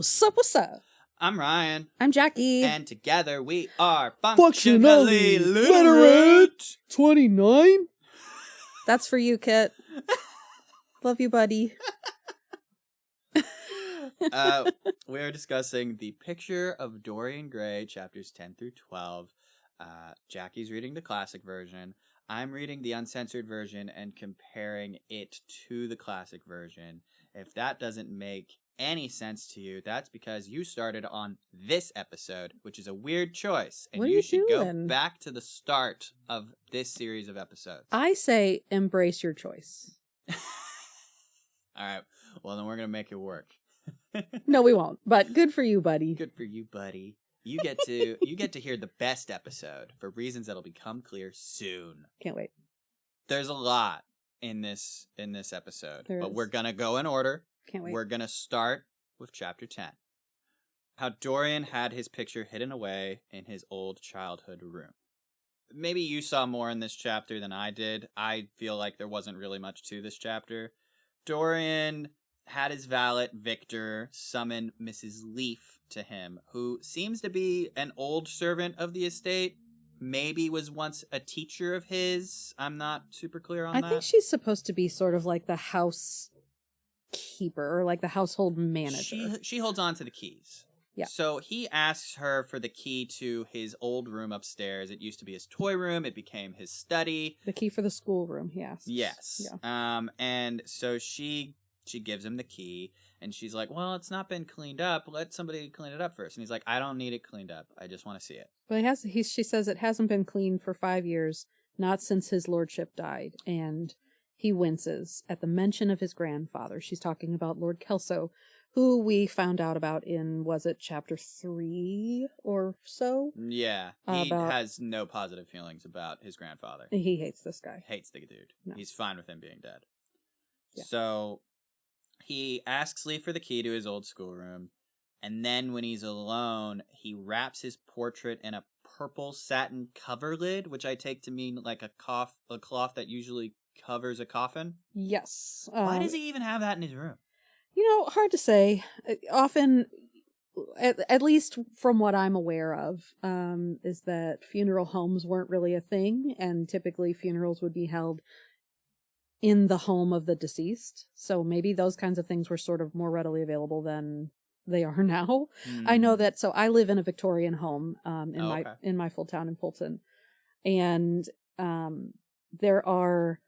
What's up, what's up? I'm Ryan. I'm Jackie. And together we are Functionally Functionally Literate. 29? That's for you, Kit. Love you, buddy. We're discussing The Picture of Dorian Gray, chapters 10 through 12. Jackie's reading the classic version. I'm reading the uncensored version and comparing it to the classic version. If that doesn't make any sense to you, that's because you started on this episode, which is a weird choice, and you should go back to the start of this series of episodes. I say embrace your choice. All right, well then we're gonna make it work. No, we won't, but good for you, buddy. Good for you, buddy. You get to hear the best episode for reasons that'll become clear soon. Can't wait. There's a lot in this episode, but we're gonna go in order. Can't wait. We're gonna start with chapter 10. How Dorian had his picture hidden away in his old childhood room. Maybe you saw more in this chapter than I did. I feel like there wasn't really much to this chapter. Dorian had his valet, Victor, summon Mrs. Leaf to him, who seems to be an old servant of the estate. Maybe was once a teacher of his. I'm not super clear on that. I think she's supposed to be sort of like the housekeeper, or like the household manager. She holds on to the keys. Yeah. So he asks her for the key to his old room upstairs. It used to be his toy room. It became his study. The key for the schoolroom, he asks. Yes. Yeah. And so she gives him the key, and she's like, well, it's not been cleaned up. Let somebody clean it up first. And he's like, I don't need it cleaned up. I just want to see it. But she says it hasn't been cleaned for 5 years, not since his lordship died. And he winces at the mention of his grandfather. She's talking about Lord Kelso, who we found out about in, was it chapter 3 or so? Yeah. He has no positive feelings about his grandfather. He hates this guy. Hates the dude. No. He's fine with him being dead. Yeah. So he asks Lee for the key to his old schoolroom, and then when he's alone, he wraps his portrait in a purple satin cover lid, which I take to mean like a cloth that usually covers a coffin. Yes. Why does he even have that in his room? You know, hard to say. Often, at least from what I'm aware of, is that funeral homes weren't really a thing, and typically funerals would be held in the home of the deceased. So maybe those kinds of things were sort of more readily available than they are now. I know that. So I live in a Victorian home in my full town in Fulton, and there are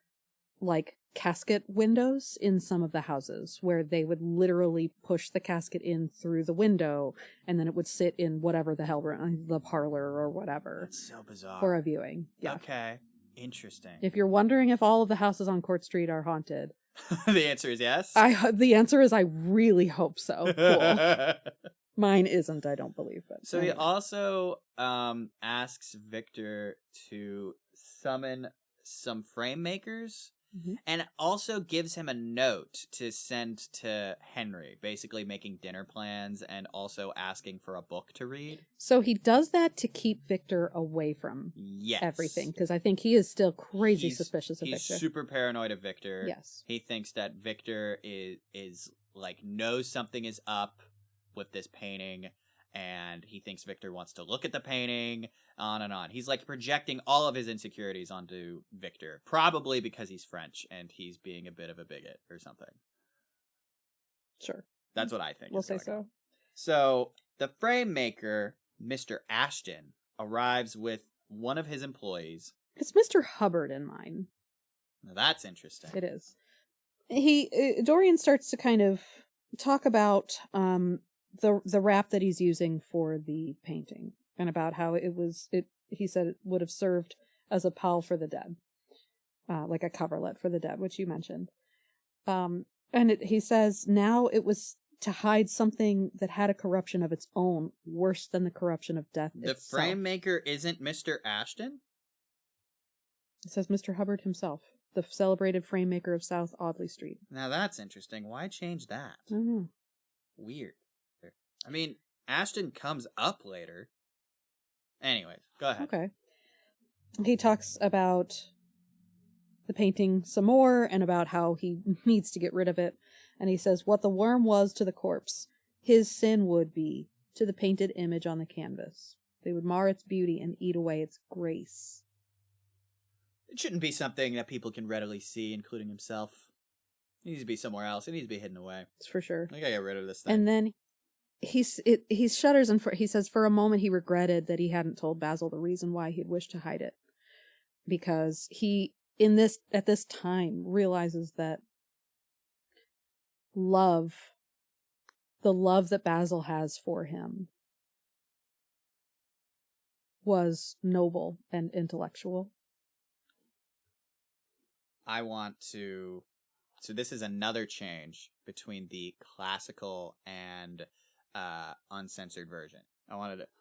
like casket windows in some of the houses where they would literally push the casket in through the window, and then it would sit in whatever the hell room, the parlor or whatever. That's so bizarre. For a viewing. Yeah. Okay. Interesting. If you're wondering if all of the houses on Court Street are haunted, the answer is yes. The answer is I really hope so. Cool. Mine isn't, I don't believe. But so anyway. He also asks Victor to summon some frame makers. Mm-hmm. And also gives him a note to send to Henry, basically making dinner plans and also asking for a book to read. So he does that to keep Victor away from everything, because I think he is still crazy suspicious of Victor. He's super paranoid of Victor. Yes. He thinks that Victor is like knows something is up with this painting, and he thinks Victor wants to look at the painting, on and on. He's like projecting all of his insecurities onto Victor, probably because he's French and he's being a bit of a bigot or something. Sure. That's what I think. We'll say so. So the frame maker, Mr. Ashton, arrives with one of his employees. It's Mr. Hubbard in mine. Now that's interesting. It is. Dorian starts to kind of talk about the wrap that he's using for the painting, and about how he said it would have served as a pall for the dead, like a coverlet for the dead, which you mentioned. He says now it was to hide something that had a corruption of its own, worse than the corruption of death itself. The frame maker isn't Mr. Ashton? It says Mr. Hubbard himself, the celebrated frame maker of South Audley Street. Now that's interesting. Why change that? I don't know. Weird. I mean, Ashton comes up later. Anyways, go ahead. Okay. He talks about the painting some more and about how he needs to get rid of it. And he says, what the worm was to the corpse, his sin would be to the painted image on the canvas. They would mar its beauty and eat away its grace. It shouldn't be something that people can readily see, including himself. It needs to be somewhere else. It needs to be hidden away. It's for sure. I gotta get rid of this thing. And then he shudders, and he says for a moment he regretted that he hadn't told Basil the reason why he'd wished to hide it. Because he, at this time, realizes that the love that Basil has for him was noble and intellectual. I want to... So this is another change between the classical and uncensored version.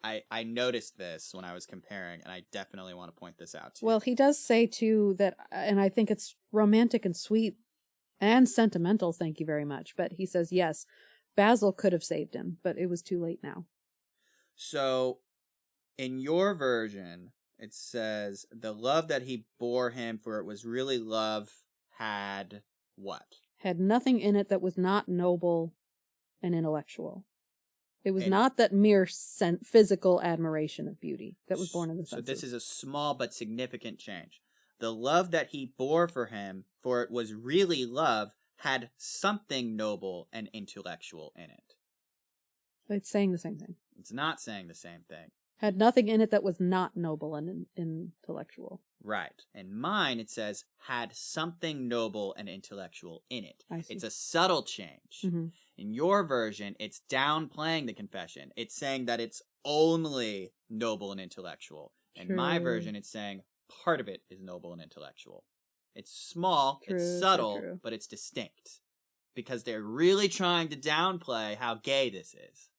I noticed this when I was comparing, and I definitely want to point this out to you. Well, he does say, too, that, and I think it's romantic and sweet and sentimental, thank you very much, but he says, yes, Basil could have saved him, but it was too late now. So, in your version, it says, the love that he bore him, for it was really love, had what? Had nothing in it that was not noble and intellectual. It was not that mere physical admiration of beauty that was born in the senses. So this is a small but significant change. The love that he bore for him, for it was really love, had something noble and intellectual in it. It's saying the same thing. It's not saying the same thing. Had nothing in it that was not noble and intellectual. Right. In mine, it says, had something noble and intellectual in it. I see. It's a subtle change. Mm-hmm. In your version, it's downplaying the confession. It's saying that it's only noble and intellectual. True. In my version, it's saying part of it is noble and intellectual. It's small, True, it's subtle, true. but it's distinct. Because they're really trying to downplay how gay this is.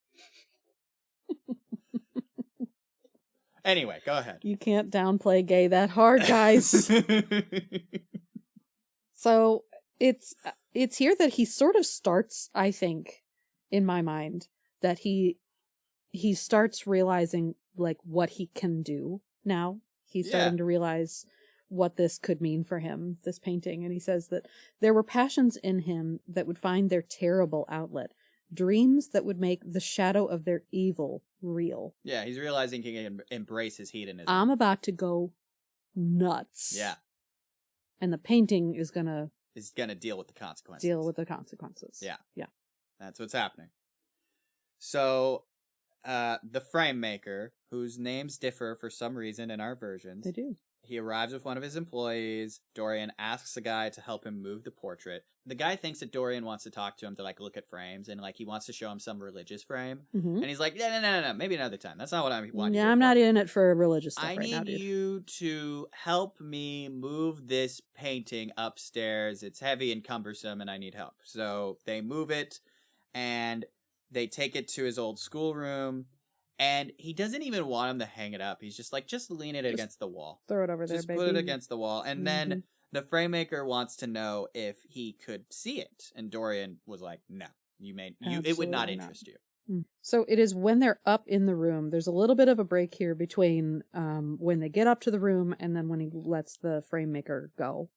Anyway, go ahead. You can't downplay gay that hard, guys. So it's here that he sort of starts, I think, in my mind, that he starts realizing like what he can do now. He's starting to realize what this could mean for him, this painting. And he says that there were passions in him that would find their terrible outlet, dreams that would make the shadow of their evil real. Yeah, he's realizing he can embrace his hedonism. I'm about to go nuts. Yeah. And the painting is gonna deal with the consequences. Yeah. Yeah. That's what's happening. So, the frame maker, whose names differ for some reason in our versions. They do. He arrives with one of his employees. Dorian asks the guy to help him move the portrait. The guy thinks that Dorian wants to talk to him to, like, look at frames, and, like, he wants to show him some religious frame. Mm-hmm. And he's like, no, maybe another time. That's not what I want. Yeah, I'm not in it for religious stuff right now, dude. I need you to help me move this painting upstairs. It's heavy and cumbersome, and I need help. So they move it, and they take it to his old schoolroom. And he doesn't even want him to hang it up. He's just like, just lean it against the wall. Throw it over there, just baby. Put it against the wall. And then the frame maker wants to know if he could see it. And Dorian was like, no, it would not interest you. So it is when they're up in the room. There's a little bit of a break here between when they get up to the room and then when he lets the frame maker go.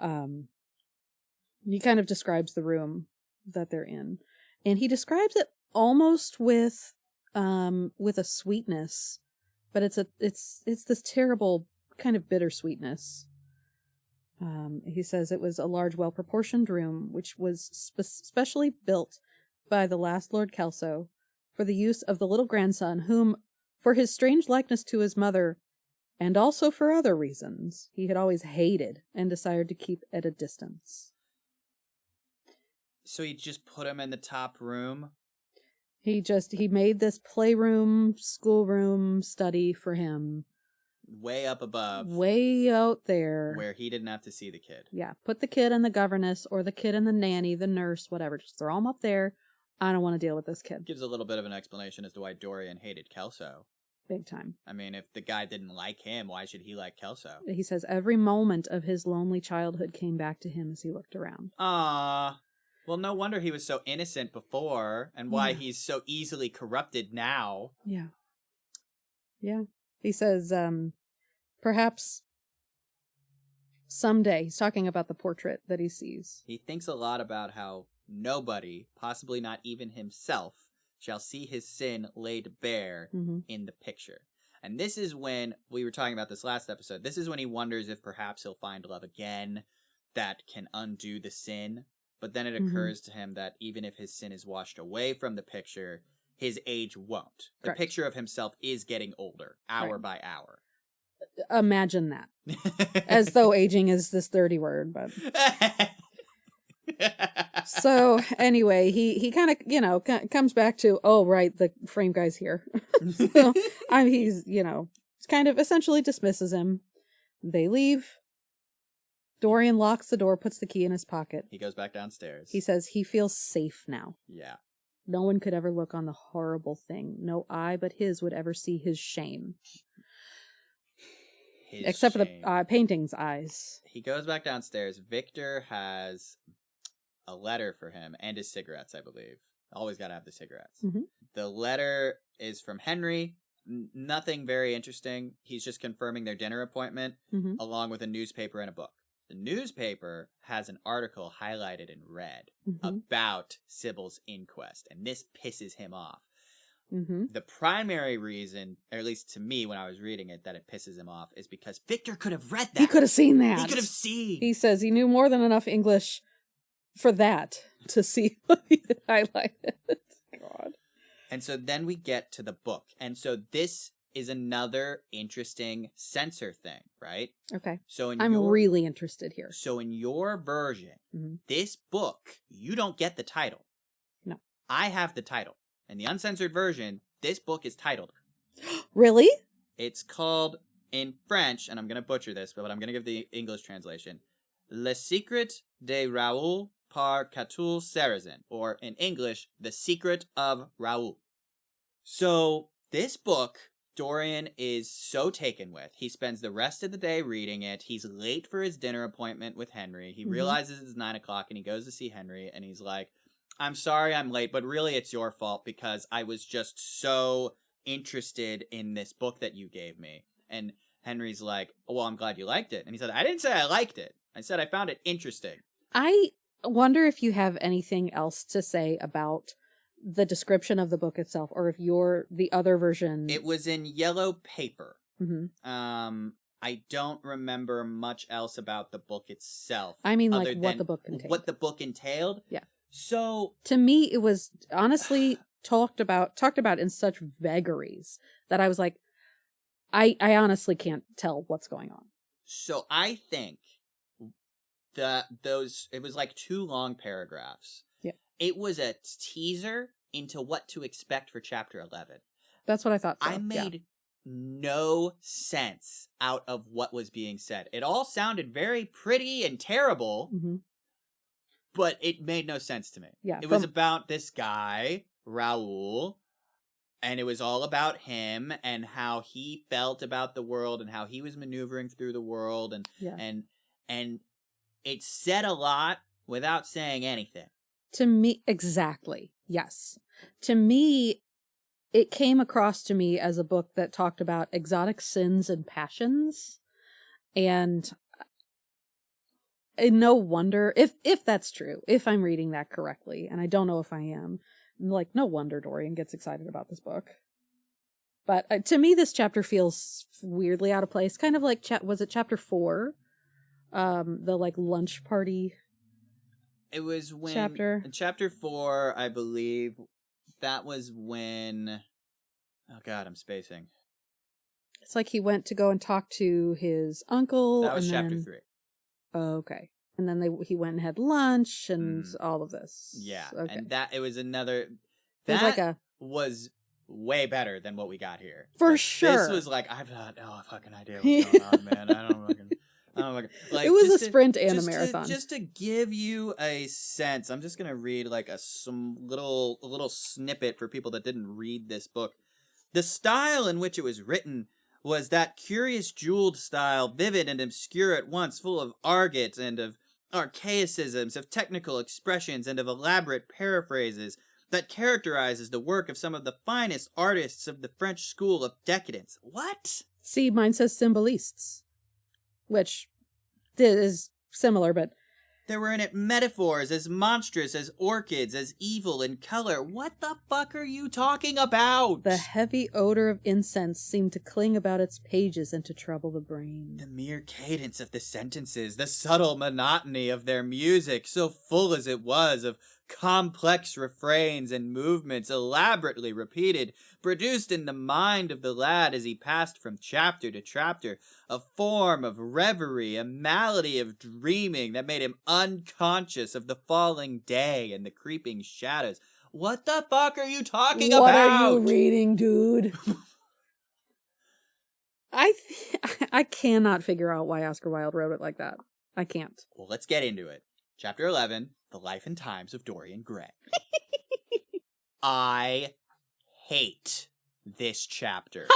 He kind of describes the room that they're in. And he describes it almost with a sweetness, but it's this terrible kind of bittersweetness. He says it was a large, well-proportioned room, which was specially built by the last Lord Kelso for the use of the little grandson, whom, for his strange likeness to his mother, and also for other reasons, he had always hated and desired to keep at a distance. So he just put him in the top room? He made this playroom, schoolroom study for him. Way up above. Way out there. Where he didn't have to see the kid. Yeah. Put the kid and the governess or the kid and the nanny, the nurse, whatever. Just throw them up there. I don't want to deal with this kid. Gives a little bit of an explanation as to why Dorian hated Kelso. Big time. I mean, if the guy didn't like him, why should he like Kelso? He says every moment of his lonely childhood came back to him as he looked around. Ah. Well, no wonder he was so innocent before, and why he's so easily corrupted now. Yeah. Yeah. He says, perhaps someday, he's talking about the portrait that he sees. He thinks a lot about how nobody, possibly not even himself, shall see his sin laid bare in the picture. And this is when, we were talking about this last episode, this is when he wonders if perhaps he'll find love again that can undo the sin. But then it occurs to him that even if his sin is washed away from the picture, his age won't. The picture of himself is getting older, hour by hour. Imagine that. As though aging is this dirty word, but... So, anyway, he kind of, you know, comes back to, oh, right, the frame guy's here. So, he's, you know, kind of essentially dismisses him. They leave. Dorian locks the door, puts the key in his pocket. He goes back downstairs. He says he feels safe now. Yeah. No one could ever look on the horrible thing. No eye but his would ever see his shame. Except for the painting's eyes. He goes back downstairs. Victor has a letter for him and his cigarettes, I believe. Always got to have the cigarettes. The letter is from Henry. Nothing very interesting. He's just confirming their dinner appointment along with a newspaper and a book. The newspaper has an article highlighted in red about Sybil's inquest, and this pisses him off. The primary reason, or at least to me when I was reading it, that it pisses him off is because Victor could have read that. He could have seen that. He could have seen. He says he knew more than enough English for that to see what he had highlighted. God. And so then we get to the book. And so this is another interesting censor thing, right? Okay. So I'm really interested here. So in your version, this book, you don't get the title. No. I have the title. In the uncensored version, this book is titled. Really? It's called, in French, and I'm going to butcher this, but I'm going to give the English translation, Le Secret de Raoul par Catul Sarrazin, or in English, The Secret of Raoul. So this book, Dorian is so taken with. He spends the rest of the day reading it. He's late for his dinner appointment with Henry. He realizes it's 9 o'clock and he goes to see Henry and he's like, I'm sorry I'm late, but really it's your fault because I was just so interested in this book that you gave me. And Henry's like, well, I'm glad you liked it. And he said, I didn't say I liked it. I said I found it interesting. I wonder if you have anything else to say about the description of the book itself, or if you're the other version. It was in yellow paper. I don't remember much else about the book itself. I mean, like what the book contained. What the book entailed? Yeah. So to me, it was honestly talked about in such vagaries that I was like, I honestly can't tell what's going on. So I think it was like 2 long paragraphs. Yeah. It was a teaser into what to expect for chapter 11. That's what I thought. I made no sense out of what was being said. It all sounded very pretty and terrible, but it made no sense to me. Yeah, it was about this guy, Raoul, and it was all about him and how he felt about the world and how he was maneuvering through the world and it said a lot without saying anything. To me, exactly. Yes. To me, it came across to me as a book that talked about exotic sins and passions. And no wonder, if that's true, if I'm reading that correctly, and I don't know if I am, like, no wonder Dorian gets excited about this book. But to me, this chapter feels weirdly out of place. Kind of like, was it chapter 4? The, like, lunch party. It was when chapter. In chapter 4, I believe, that was when, oh god, I'm spacing. It's like he went to go and talk to his uncle. That was chapter 3. Oh, okay. And then he went and had lunch and all of this. Yeah. Okay. And it was another, was way better than what we got here. For sure. This was like, I've got no fucking idea what's going on, man. I don't fucking... Like, it was a sprint and a marathon. Just to give you a sense, I'm just gonna read like some little snippet for people that didn't read this book. The style in which it was written was that curious jeweled style, vivid and obscure at once, full of argot and of archaicisms, of technical expressions and of elaborate paraphrases, that characterizes the work of some of the finest artists of the French school of decadence. What? See, mine says symbolists. Which is similar, but There were in it metaphors as monstrous as orchids, as evil in color. What the fuck are you talking about? The heavy odor of incense seemed to cling about its pages and to trouble the brain. The mere cadence of the sentences, the subtle monotony of their music, so full as it was of complex refrains and movements elaborately repeated, produced in the mind of the lad as he passed from chapter to chapter a form of reverie, a malady of dreaming that made him unconscious of the falling day and the creeping shadows. What the fuck are you talking about? What are you reading, dude? I cannot figure out why Oscar Wilde wrote it like that. I can't. Well, let's get into it. Chapter 11, The Life and Times of Dorian Gray. I hate this chapter.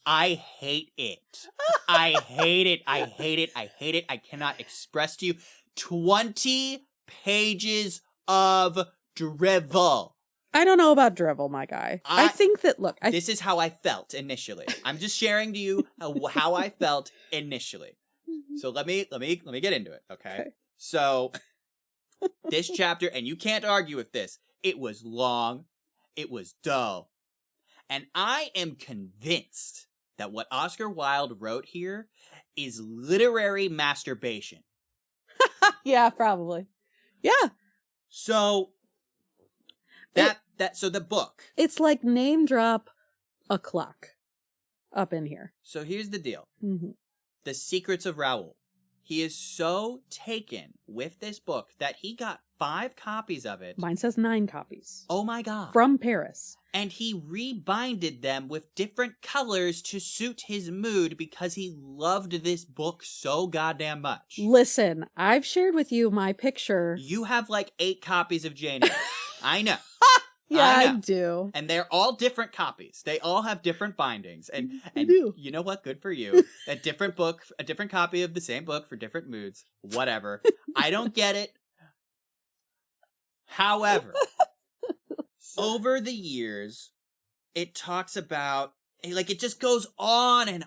I hate it. I hate it. I hate it. I hate it. I cannot express to you 20 pages of drivel. I don't know about drivel, my guy. I think that, look... This is how I felt initially. I'm just sharing to you how I felt initially. So let me get into it, okay? So, this chapter, and you can't argue with this, it was long, it was dull, and I am convinced that what Oscar Wilde wrote here is literary masturbation. Yeah, probably. Yeah. So, so the book. It's like name drop a clock up in here. So here's the deal. Mm-hmm. The Secrets of Raoul. He is so taken with this book that he got 5 copies of it. Mine says 9 copies. Oh my God. From Paris. And he rebinded them with different colors to suit his mood because he loved this book so goddamn much. Listen, I've shared with you my picture. You have like 8 copies of Jane Eyre. I know. Yeah, I do. And they're all different copies. They all have different bindings. And do. You know what? Good for you. A different book, a different copy of the same book for different moods. Whatever. I don't get it. However, over the years, it talks about, like, it just goes on and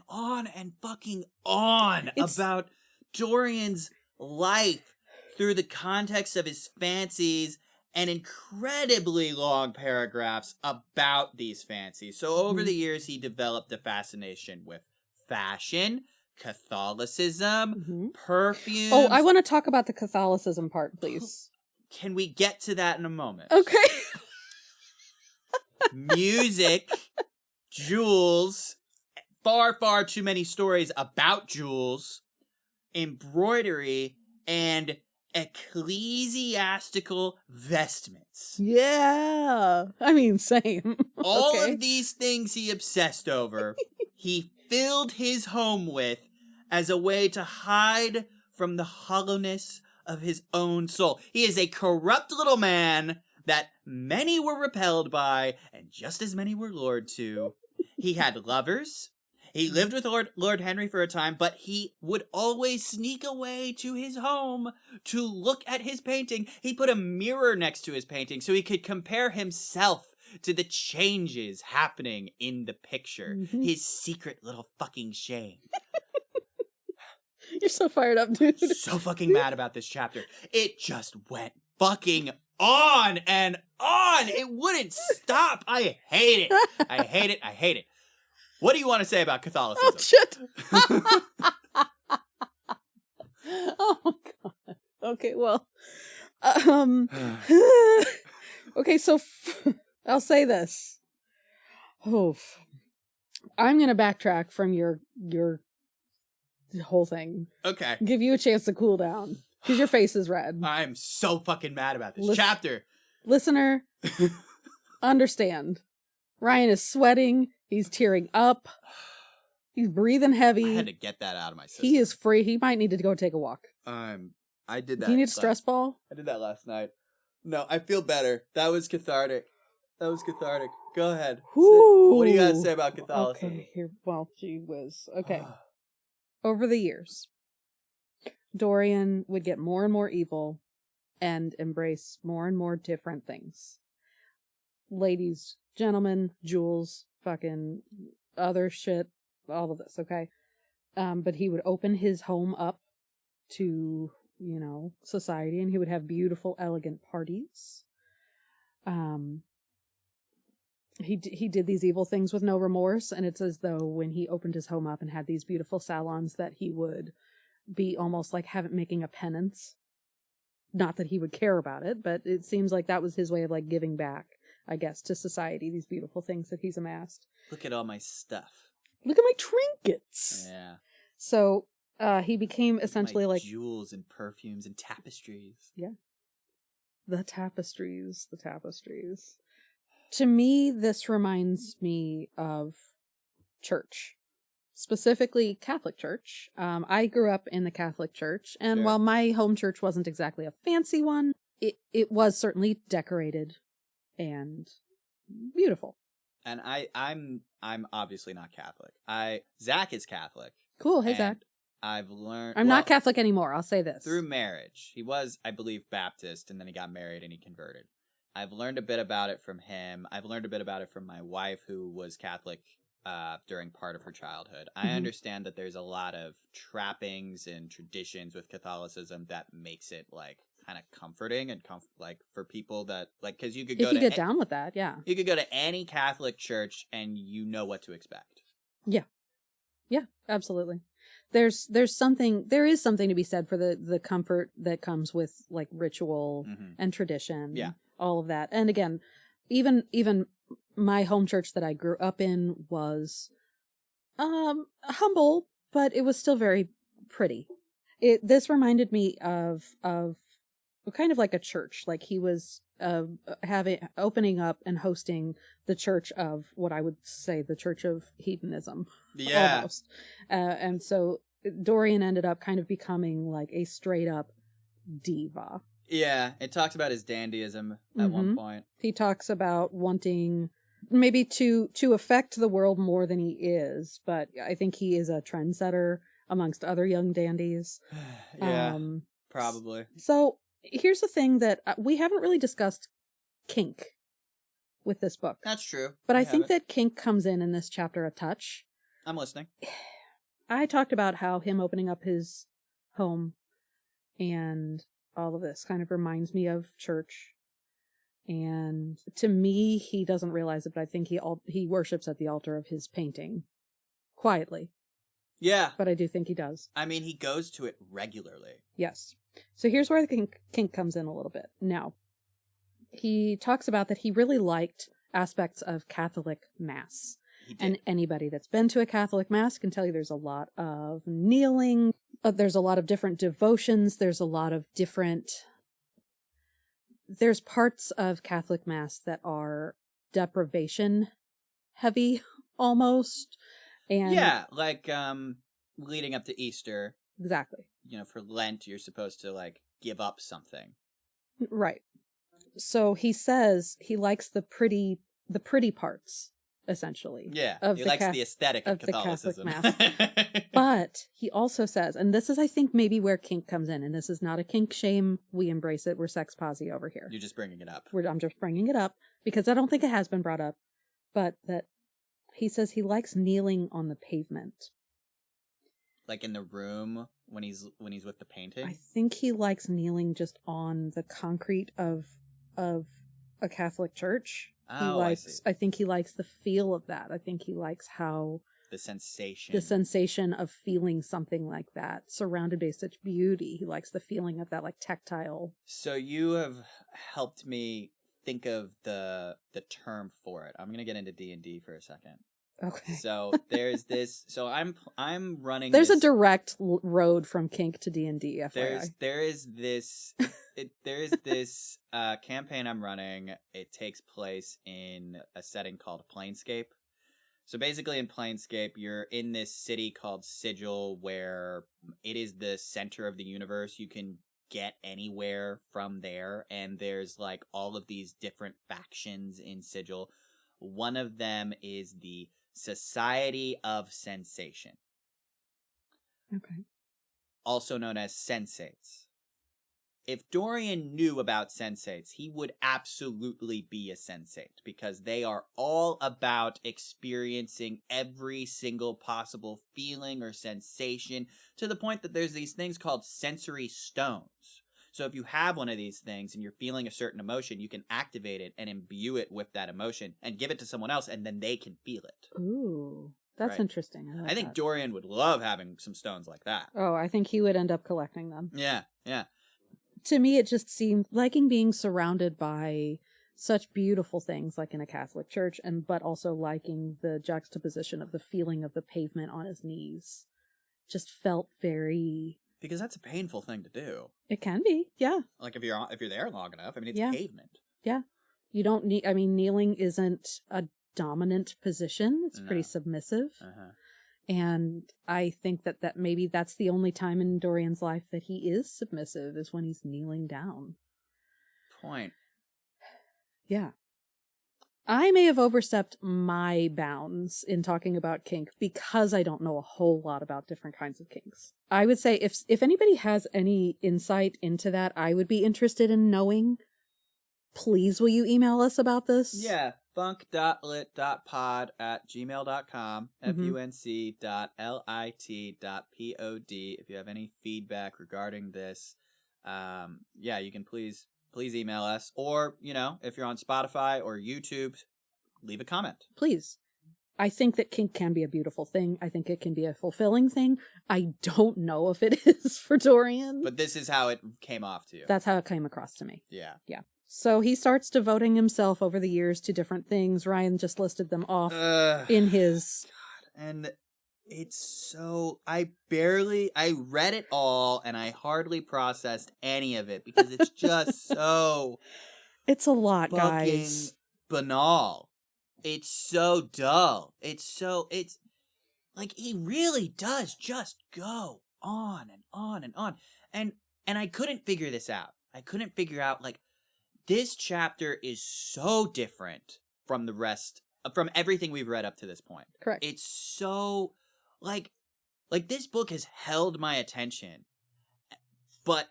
fucking on about Dorian's life through the context of his fancies and incredibly long paragraphs about these fancies. So over the years, he developed a fascination with fashion, Catholicism, perfumes. Oh, I want to talk about the Catholicism part, please. Can we get to that in a moment? Okay. Music, jewels, far, far too many stories about jewels, embroidery, and ecclesiastical vestments. Yeah. I mean, same. All of these things he obsessed over, he filled his home with as a way to hide from the hollowness of his own soul. He is a corrupt little man that many were repelled by, and just as many were lured to. He had lovers. He lived with Lord Henry for a time, but he would always sneak away to his home to look at his painting. He put a mirror next to his painting so he could compare himself to the changes happening in the picture. His secret little fucking shame. You're so fired up, dude. So fucking mad about this chapter. It just went fucking on and on. It wouldn't stop. I hate it. I hate it. I hate it. What do you want to say about Catholicism? Oh, shit. Oh, my God. Okay, well. Okay, so I'll say this. Oh, I'm going to backtrack from your whole thing. Okay. Give you a chance to cool down. Because your face is red. I'm so fucking mad about this chapter. Listener, understand. Ryan is sweating. He's tearing up. He's breathing heavy. I had to get that out of my system. He is free. He might need to go take a walk. I did that. Do you need a stress ball? I did that last night. No, I feel better. That was cathartic. Go ahead. Ooh. What do you got to say about Catholicism? Okay, here. Well, gee whiz. Okay. Over the years, Dorian would get more and more evil and embrace more and more different things. Ladies, gentlemen, jewels, fucking other shit, all of this, okay? But he would open his home up to society, and he would have beautiful, elegant parties. He did these evil things with no remorse, and it's as though when he opened his home up and had these beautiful salons that he would be almost like making a penance. Not that he would care about it, but it seems like that was his way of like giving back, I guess, to society, these beautiful things that he's amassed. Look at all my stuff. Look at my trinkets. Yeah. So he became essentially like jewels and perfumes and tapestries. Yeah. The tapestries. To me, this reminds me of church. Specifically Catholic Church. I grew up in the Catholic Church, and Sure. while my home church wasn't exactly a fancy one, it was certainly decorated and beautiful. And I'm obviously not Catholic. Zach is Catholic. Cool. Hey, Zach. I've learned I'm not Catholic anymore. I'll say this. Through marriage. He was, I believe, Baptist, and then he got married and he converted. I've learned a bit about it from him. I've learned a bit about it from my wife, who was Catholic during part of her childhood. I understand that there's a lot of trappings and traditions with Catholicism that makes it like kind of comforting and like for people that like, because you could go if you get down with that, yeah, you could go to any Catholic church and you know what to expect. Yeah, absolutely. There is something to be said for the comfort that comes with like ritual and tradition. Yeah, all of that. And again, even my home church that I grew up in was humble, but it was still very pretty. This reminded me of kind of like a church. Like he was opening up and hosting the church of what I would say the church of hedonism. Yeah. Almost. And so Dorian ended up kind of becoming like a straight up diva. Yeah, it talks about his dandyism at one point. He talks about wanting maybe to affect the world more than he is, but I think he is a trendsetter amongst other young dandies. Yeah, probably. So here's the thing that we haven't really discussed kink with this book. That's true. But I think that kink comes in this chapter a touch. I'm listening. I talked about how him opening up his home and all of this kind of reminds me of church. And to me, he doesn't realize it, but I think he worships at the altar of his painting quietly. Yeah. But I do think he does. I mean, he goes to it regularly. Yes. So here's where the kink comes in a little bit. Now, he talks about that he really liked aspects of Catholic Mass. And anybody that's been to a Catholic Mass can tell you there's a lot of kneeling. There's a lot of different devotions. There's a lot of different... There's parts of Catholic Mass that are deprivation heavy, almost. And yeah, like leading up to Easter. Exactly. You know, for Lent, you're supposed to like give up something. Right. So he says he likes the pretty parts, essentially. Yeah, he likes the aesthetic of Catholicism. The Catholic Mass. But he also says, and this is, I think, maybe where kink comes in, and this is not a kink shame. We embrace it. We're sex posse over here. You're just bringing it up. I'm just bringing it up because I don't think it has been brought up. But that he says he likes kneeling on the pavement. Like in the room when he's with the painting? I think he likes kneeling just on the concrete of a Catholic church. Oh, I see. I think he likes the feel of that. I think he likes how the sensation of feeling something like that, surrounded by such beauty. He likes the feeling of that, like tactile. So you have helped me think of the term for it. I'm gonna get into D&D for a second. Okay. So there's this. So I'm running. There's a direct road from kink to D&D. FYI. There is this campaign I'm running. It takes place in a setting called Planescape. So basically, in Planescape, you're in this city called Sigil, where it is the center of the universe. You can get anywhere from there, and there's like all of these different factions in Sigil. One of them is the Society of Sensation. Okay. Also known as Sensates. if Dorian knew about sensates, he would absolutely be a sensate because they are all about experiencing every single possible feeling or sensation to the point that there's these things called sensory stones. So if you have one of these things and you're feeling a certain emotion, you can activate it and imbue it with that emotion and give it to someone else, and then they can feel it. Ooh, that's Right. interesting. I think that. Dorian would love having some stones like that. Oh, I think he would end up collecting them. Yeah, yeah. To me, it just seemed liking being surrounded by such beautiful things, like in a Catholic church, but also liking the juxtaposition of the feeling of the pavement on his knees. Just felt very... Because that's a painful thing to do. It can be, yeah. Like if you're there long enough, I mean, it's Yeah. pavement. Yeah. You don't need, I mean, kneeling isn't a dominant position. It's pretty submissive. Uh-huh. And I think that maybe that's the only time in Dorian's life that he is submissive, is when he's kneeling down. Point. Yeah. I may have overstepped my bounds in talking about kink because I don't know a whole lot about different kinds of kinks. I would say if anybody has any insight into that, I would be interested in knowing. Please, will you email us about this? Yeah, funk.lit.pod@gmail.com, funk.lit.pod. If you have any feedback regarding this, yeah, you can please email us. Or, if you're on Spotify or YouTube, leave a comment. Please. I think that kink can be a beautiful thing. I think it can be a fulfilling thing. I don't know if it is for Dorian. But this is how it came off to you. That's how it came across to me. Yeah. Yeah. So he starts devoting himself over the years to different things. Ryan just listed them off in his... God. And it's so... I read it all and I hardly processed any of it because it's just so... It's a lot, fucking guys. Banal. It's so dull. It's like he really does just go on and on and on. And I couldn't figure this out. I couldn't figure out, like, this chapter is so different from the rest, from everything we've read up to this point. Correct. It's so, like this book has held my attention. But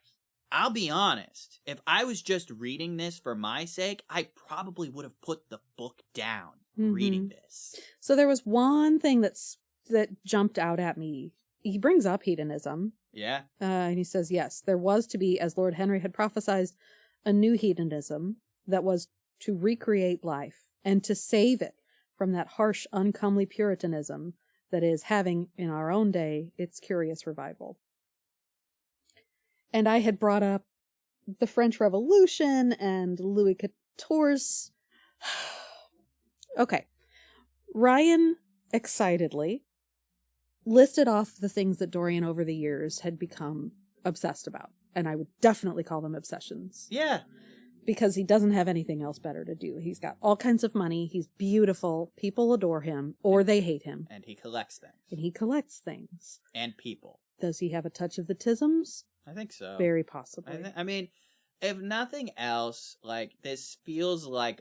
I'll be honest, if I was just reading this for my sake, I probably would have put the book down reading this. So there was one thing that jumped out at me. He brings up hedonism. Yeah. And he says, yes, there was to be, as Lord Henry had prophesied, a new hedonism that was to recreate life and to save it from that harsh, uncomely Puritanism that is having, in our own day, its curious revival. And I had brought up the French Revolution and Louis XIV's... Okay. Ryan excitedly listed off the things that Dorian over the years had become obsessed about. And I would definitely call them obsessions. Yeah. Because he doesn't have anything else better to do. He's got all kinds of money. He's beautiful. People adore him, or they hate him. And he collects things. And he collects things. And people. Does he have a touch of the tisms? I think so. Very possibly. I mean, if nothing else, like, this feels like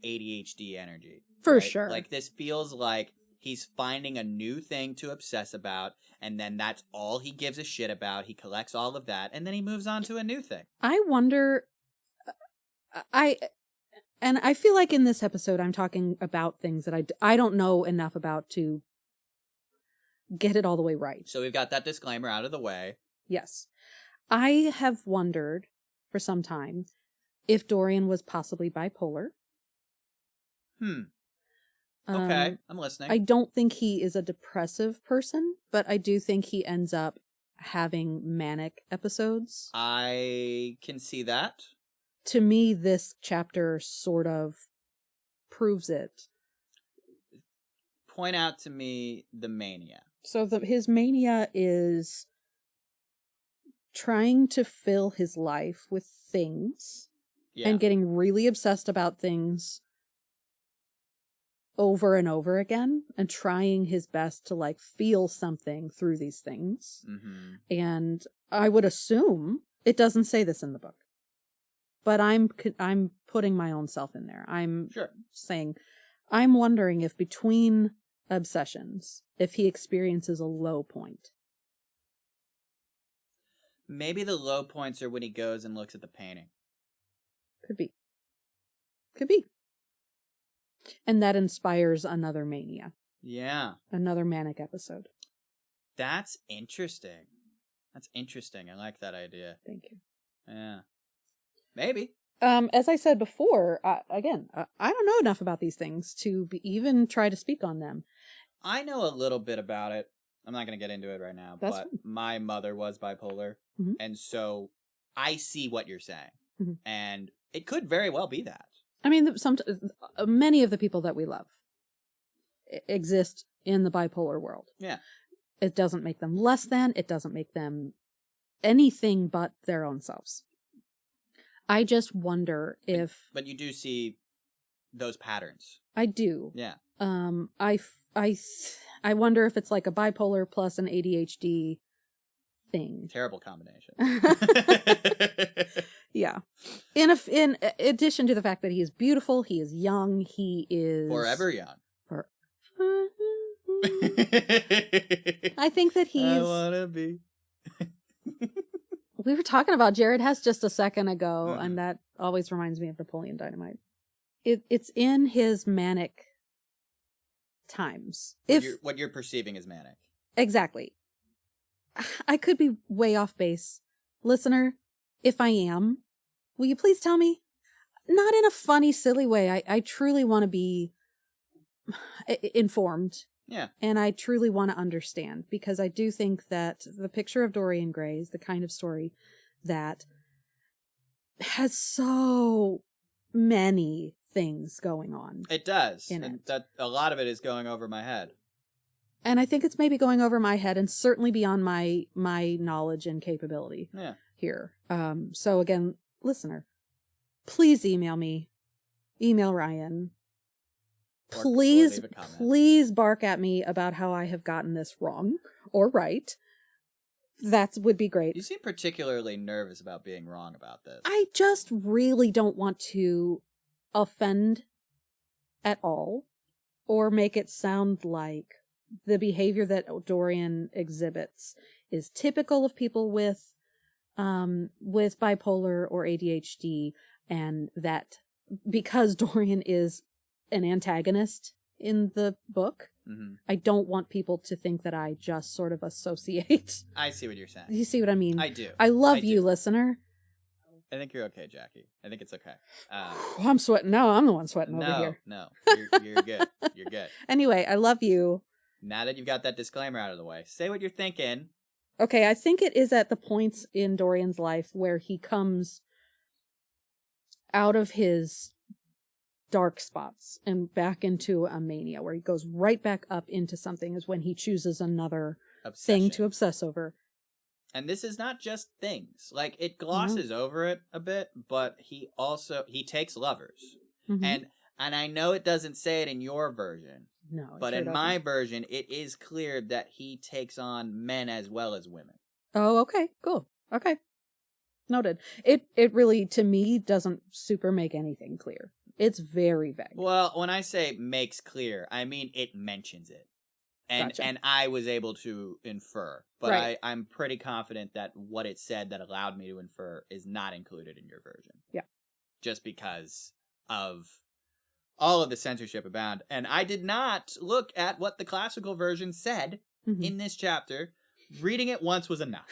ADHD energy. For right? sure. Like, this feels like he's finding a new thing to obsess about, and then that's all he gives a shit about. He collects all of that, and then he moves on to a new thing. I wonder... I feel like in this episode I'm talking about things that I don't know enough about to get it all the way right. So we've got that disclaimer out of the way. Yes. I have wondered for some time if Dorian was possibly bipolar. Okay, I'm listening. I don't think he is a depressive person, but I do think he ends up having manic episodes. I can see that. To me, this chapter sort of proves it. Point out to me the mania. So his mania is trying to fill his life with things and getting really obsessed about things over and over again and trying his best to, like, feel something through these things. Mm-hmm. And I would assume, it doesn't say this in the book, but I'm putting my own self in there. I'm saying, I'm wondering if between obsessions, if he experiences a low point. Maybe the low points are when he goes and looks at the painting. Could be. Could be. And that inspires another mania. Yeah. Another manic episode. That's interesting. That's interesting. I like that idea. Thank you. Yeah. Maybe. As I said before, I don't know enough about these things to even try to speak on them. I know a little bit about it. I'm not going to get into it right now, That's but fine. my mother was bipolar, and so I see what you're saying, and it could very well be that. I mean, many of the people that we love exist in the bipolar world. Yeah. It doesn't make them less than. It doesn't make them anything but their own selves. I just wonder if... But you do see those patterns. I do. Yeah. I wonder if it's like a bipolar plus an ADHD thing. Terrible combination. Yeah. In addition to the fact that he is beautiful, he is young, he is... Forever young. I think that he's... I wanna be... We were talking about Jared Hess just a second ago, and that always reminds me of Napoleon Dynamite. It's in his manic times. What you're perceiving as manic. Exactly. I could be way off base. Listener, if I am, will you please tell me? Not in a funny, silly way. I truly want to be informed. Yeah. And I truly want to understand, because I do think that the picture of Dorian Gray is the kind of story that has so many things going on. It does. And that a lot of it is going over my head. And I think it's maybe going over my head and certainly beyond my knowledge and capability here. So again, listener, please email me. Email Ryan. Please bark at me about how I have gotten this wrong or right. That would be great. You seem particularly nervous about being wrong about this. I just really don't want to offend at all or make it sound like the behavior that Dorian exhibits is typical of people with bipolar or ADHD, and that because Dorian is an antagonist in the book, I don't want people to think that I just sort of associate. I see what you're saying. You see what I mean? I do. I love you, listener. I think you're okay, Jackie. I think it's okay. I'm sweating. No, I'm the one sweating over here. No, you're good. You're good. Anyway, I love you. Now that you've got that disclaimer out of the way, say what you're thinking. Okay, I think it is at the points in Dorian's life where he comes out of his dark spots and back into a mania, where he goes right back up into something, is when he chooses another thing to obsess over. And this is not just things. Like, it glosses over it a bit, but he takes lovers. And I know it doesn't say it in your version. No, but in my version, it is clear that he takes on men as well as women. Oh, okay, cool. Okay. Noted. It really, to me, doesn't super make anything clear. It's very vague. Well, when I say makes clear, I mean it mentions it. And Gotcha. And I was able to infer. But I'm pretty confident that what it said that allowed me to infer is not included in your version. Yeah. Just because of all of the censorship abound. And I did not look at what the classical version said in this chapter. Reading it once was enough.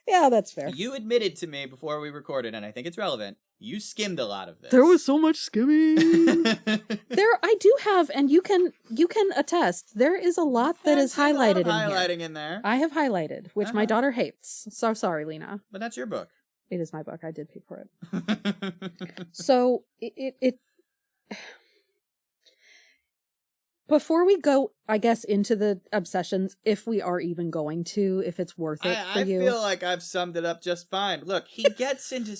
Yeah, that's fair. You admitted to me before we recorded, and I think it's relevant, you skimmed a lot of this. There was so much skimming. I do have, and you can attest, there is a lot that is highlighted in there. I have highlighted, which my daughter hates. So sorry, Lena. But that's your book. It is my book. I did pay for it. So it before we go, I guess, into the obsessions, if we are even going to, if it's worth it for you. I feel like I've summed it up just fine. Look, he gets into...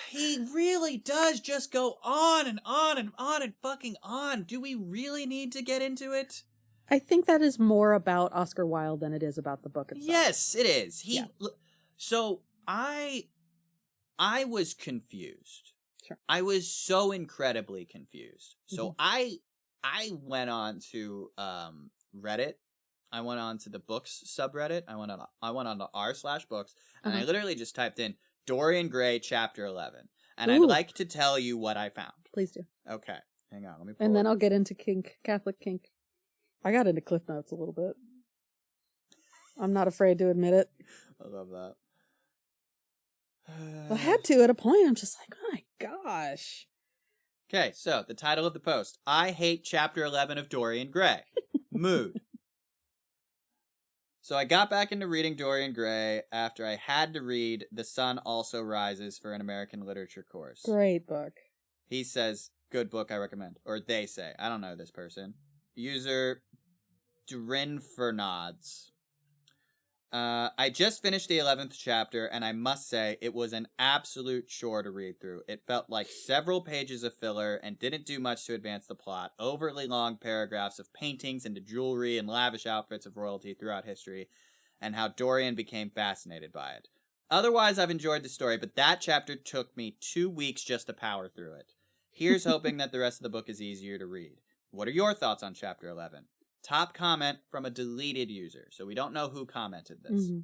he really does just go on and on and on and fucking on. Do we really need to get into it? I think that is more about Oscar Wilde than it is about the book itself. Yes, it is. So I was confused. Sure. I was so incredibly confused. So I went on to Reddit I went on to the books subreddit. I went on to r/books, and I Uh-huh. literally just typed in Dorian Gray chapter 11. And I'd Ooh. like to tell you what I found. Please do. Okay. Hang on. Let me pull And then it. I'll get into kink, Catholic kink. I got into Cliff Notes a little bit. I'm not afraid to admit it. I love that. I had to at a point. I'm just like, oh my gosh. Okay, so the title of the post. I hate chapter 11 of Dorian Gray. Mood. So I got back into reading Dorian Gray after I had to read The Sun Also Rises for an American literature course. Great book. He says, good book, I recommend. Or they say. I don't know this person. User Drinfernods. I just finished the 11th chapter, and I must say it was an absolute chore to read through. It felt like several pages of filler and didn't do much to advance the plot. Overly long paragraphs of paintings into jewelry and lavish outfits of royalty throughout history, and how Dorian became fascinated by it. Otherwise, I've enjoyed the story, but that chapter took me 2 weeks just to power through it. Here's hoping that the rest of the book is easier to read. What are your thoughts on chapter 11? Top comment from a deleted user, so we don't know who commented this. Mm-hmm.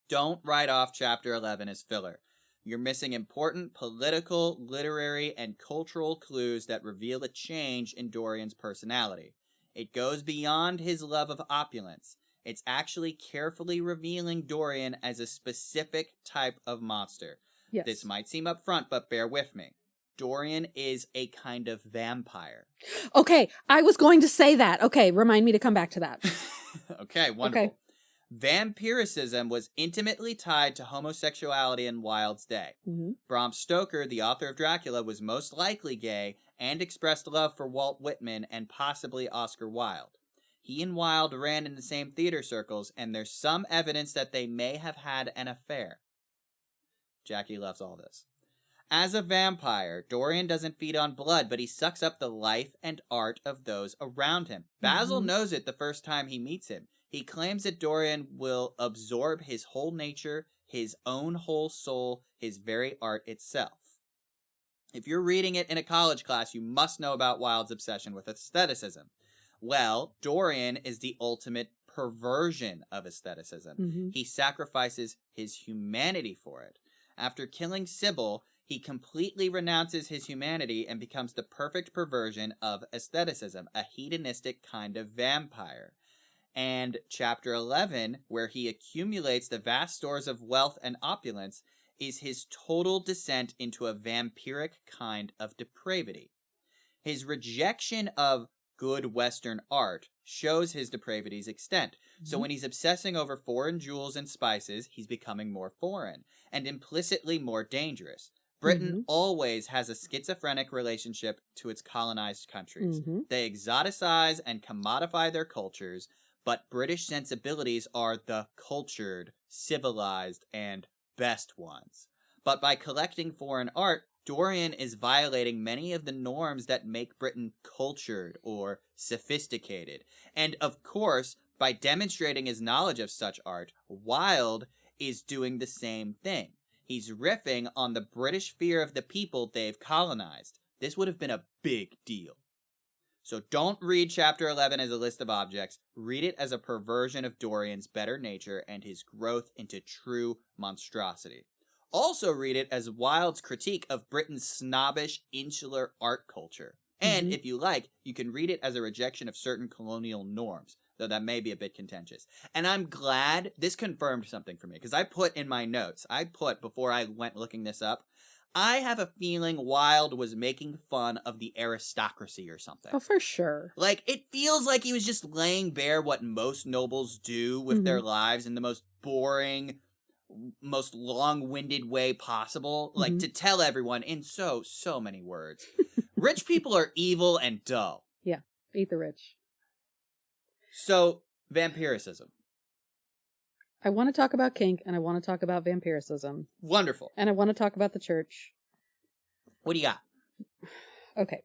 Don't write off chapter 11 as filler. You're missing important political, literary, and cultural clues that reveal a change in Dorian's personality. It goes beyond his love of opulence. It's actually carefully revealing Dorian as a specific type of monster. Yes. This might seem upfront, but bear with me. Dorian is a kind of vampire. Okay, I was going to say that. Okay, remind me to come back to that. Okay, wonderful. Okay. Vampirism was intimately tied to homosexuality in Wilde's day. Mm-hmm. Bram Stoker, the author of Dracula, was most likely gay and expressed love for Walt Whitman and possibly Oscar Wilde. He and Wilde ran in the same theater circles, and there's some evidence that they may have had an affair. Jackie loves all this. As a vampire, Dorian doesn't feed on blood, but he sucks up the life and art of those around him. Basil knows it the first time he meets him. He claims that Dorian will absorb his whole nature, his own whole soul, his very art itself. If you're reading it in a college class, you must know about Wilde's obsession with aestheticism. Well, Dorian is the ultimate perversion of aestheticism. Mm-hmm. He sacrifices his humanity for it. After killing Sybil, he completely renounces his humanity and becomes the perfect perversion of aestheticism, a hedonistic kind of vampire. And chapter 11, where he accumulates the vast stores of wealth and opulence, is his total descent into a vampiric kind of depravity. His rejection of good Western art shows his depravity's extent. So when he's obsessing over foreign jewels and spices, he's becoming more foreign and implicitly more dangerous. Britain always has a schizophrenic relationship to its colonized countries. They exoticize and commodify their cultures, but British sensibilities are the cultured, civilized, and best ones. But by collecting foreign art, Dorian is violating many of the norms that make Britain cultured or sophisticated. And of course, by demonstrating his knowledge of such art, Wilde is doing the same thing. He's riffing on the British fear of the people they've colonized. This would have been a big deal. So don't read chapter 11 as a list of objects. Read it as a perversion of Dorian's better nature and his growth into true monstrosity. Also read it as Wilde's critique of Britain's snobbish, insular art culture. And if you like, you can read it as a rejection of certain colonial norms, though that may be a bit contentious. And I'm glad this confirmed something for me, because I put in my notes, before I went looking this up, I have a feeling Wilde was making fun of the aristocracy or something. Oh, for sure. Like, it feels like he was just laying bare what most nobles do with their lives in the most boring, most long-winded way possible. Like, to tell everyone in so many words. Rich people are evil and dull. Yeah, eat the rich. So, vampiricism. I want to talk about kink, and I want to talk about vampiricism. Wonderful. And I want to talk about the church. What do you got? Okay.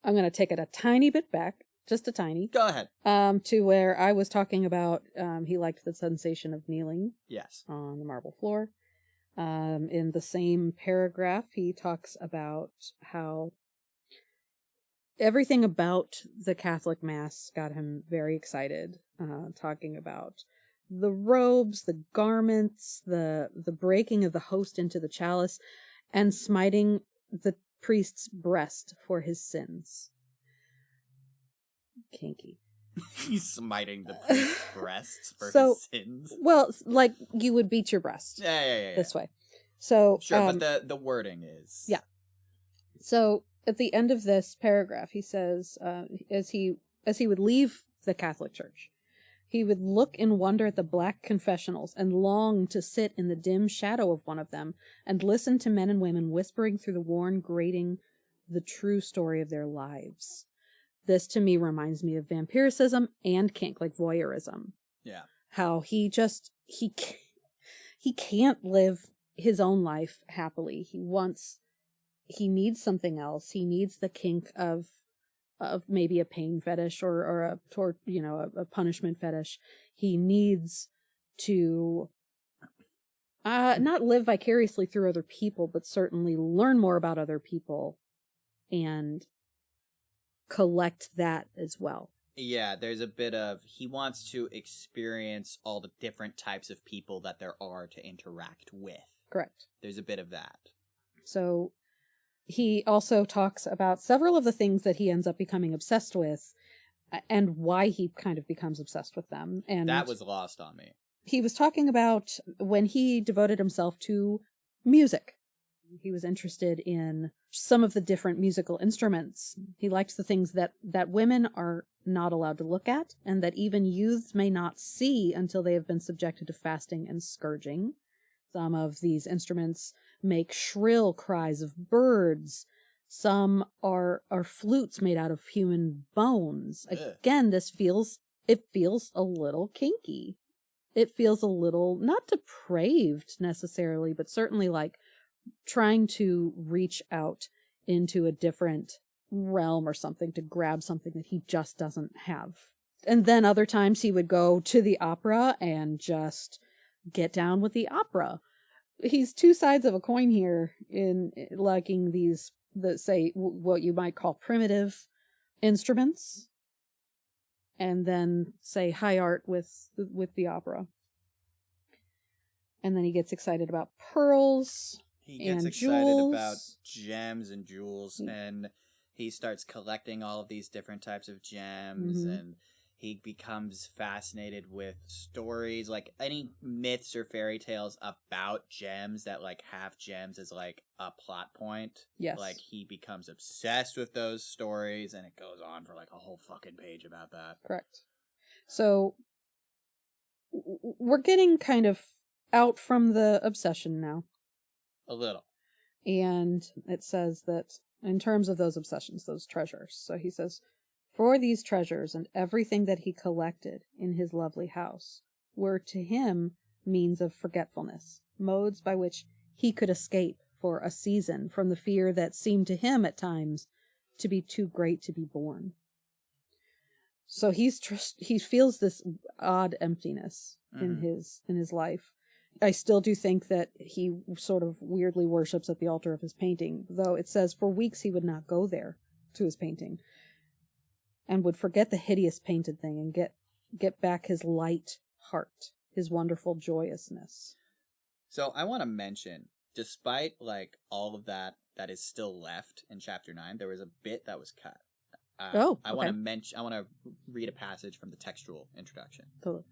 I'm going to take it a tiny bit back, just a tiny. Go ahead. To where I was talking about he liked the sensation of kneeling. Yes. On the marble floor. In the same paragraph, he talks about how everything about the Catholic Mass got him very excited, talking about the robes, the garments, the breaking of the host into the chalice, and smiting the priest's breast for his sins. Kinky. He's smiting the priest's breast for his sins. Well, like you would beat your breast. Yeah. This way. So sure, but the wording is. Yeah. So at the end of this paragraph, he says, as he would leave the Catholic Church, he would look in wonder at the black confessionals and long to sit in the dim shadow of one of them and listen to men and women whispering through the worn grating the true story of their lives. This to me reminds me of vampirism and kink, like voyeurism. Yeah. How he can't live his own life happily. He needs something else. He needs the kink of maybe a pain fetish or a punishment fetish. He needs to not live vicariously through other people, but certainly learn more about other people and collect that as well. Yeah, there's a bit of, he wants to experience all the different types of people that there are to interact with. Correct. There's a bit of that. So he also talks about several of the things that he ends up becoming obsessed with and why he kind of becomes obsessed with them. And that was lost on me. He was talking about when he devoted himself to music. He was interested in some of the different musical instruments. He liked the things that women are not allowed to look at and that even youths may not see until they have been subjected to fasting and scourging. Some of these instruments make shrill cries of birds. Some are flutes made out of human bones. Again, it feels a little kinky. It feels a little, not depraved necessarily, but certainly like trying to reach out into a different realm or something to grab something that he just doesn't have. And then other times he would go to the opera and just get down with the opera. He's two sides of a coin here in liking these, say, what you might call primitive instruments, and then say high art with the opera. And then he gets excited about pearls. He gets excited jewels. About gems and jewels, and he starts collecting all of these different types of gems, and he becomes fascinated with stories, like any myths or fairy tales about gems that like have gems as like a plot point. Yes. Like he becomes obsessed with those stories, and it goes on for like a whole fucking page about that. Correct. So we're getting kind of out from the obsession now. A little. And it says that in terms of those obsessions, those treasures. So he says, for these treasures and everything that he collected in his lovely house were to him means of forgetfulness, modes by which he could escape for a season from the fear that seemed to him at times to be too great to be borne. So he feels this odd emptiness in his life. I still do think that he sort of weirdly worships at the altar of his painting, though it says for weeks he would not go there to his painting and would forget the hideous painted thing and get back his light heart, his wonderful joyousness. So I want to mention, despite like all of that is still left in chapter 9, there was a bit that was cut. I want to read a passage from the textual introduction. Totally.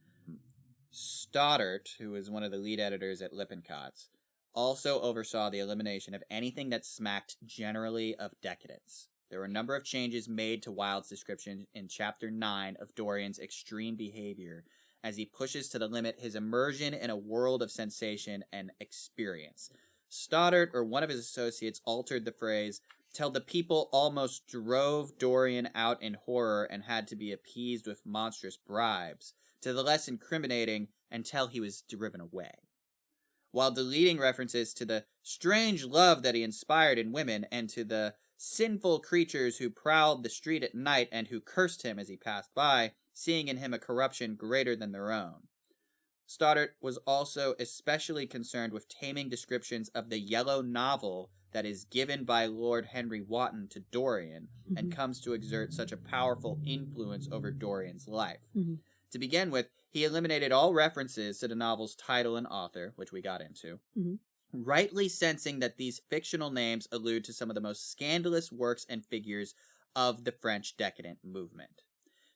Stoddart, who was one of the lead editors at Lippincotts, also oversaw the elimination of anything that smacked generally of decadence. There were a number of changes made to Wilde's description in Chapter 9 of Dorian's extreme behavior as he pushes to the limit his immersion in a world of sensation and experience. Stoddart, or one of his associates, altered the phrase, till the people almost drove Dorian out in horror and had to be appeased with monstrous bribes, to the less incriminating, until he was driven away, while deleting references to the strange love that he inspired in women and to the sinful creatures who prowled the street at night and who cursed him as he passed by, seeing in him a corruption greater than their own. Stoddart was also especially concerned with taming descriptions of the yellow novel that is given by Lord Henry Wotton to Dorian and comes to exert such a powerful influence over Dorian's life. To begin with, he eliminated all references to the novel's title and author, which we got into, rightly sensing that these fictional names allude to some of the most scandalous works and figures of the French decadent movement.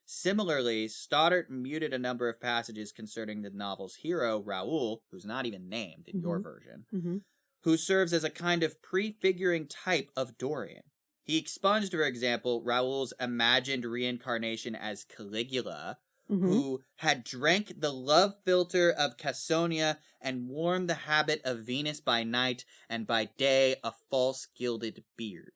Similarly, Stoddart muted a number of passages concerning the novel's hero, Raoul, who's not even named in your version, who serves as a kind of prefiguring type of Dorian. He expunged, for example, Raoul's imagined reincarnation as Caligula, who had drank the love philter of Cassonia and worn the habit of Venus by night and by day a false gilded beard.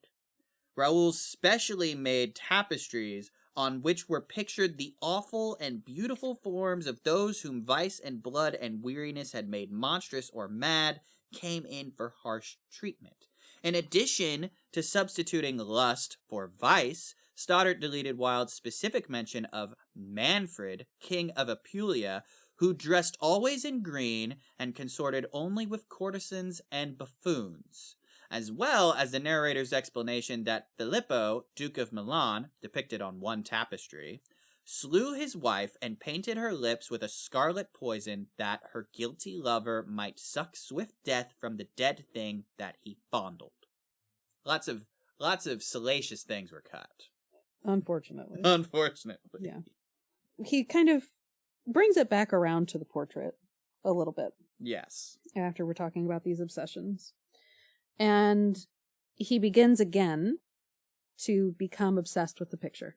Raoul specially made tapestries on which were pictured the awful and beautiful forms of those whom vice and blood and weariness had made monstrous or mad, came in for harsh treatment. In addition to substituting lust for vice, Stoddart deleted Wilde's specific mention of Manfred, king of Apulia, who dressed always in green and consorted only with courtesans and buffoons, as well as the narrator's explanation that Filippo, Duke of Milan, depicted on one tapestry, slew his wife and painted her lips with a scarlet poison that her guilty lover might suck swift death from the dead thing that he fondled. Lots of salacious things were cut. Unfortunately. Yeah. He kind of brings it back around to the portrait a little bit. Yes. After we're talking about these obsessions. And he begins again to become obsessed with the picture.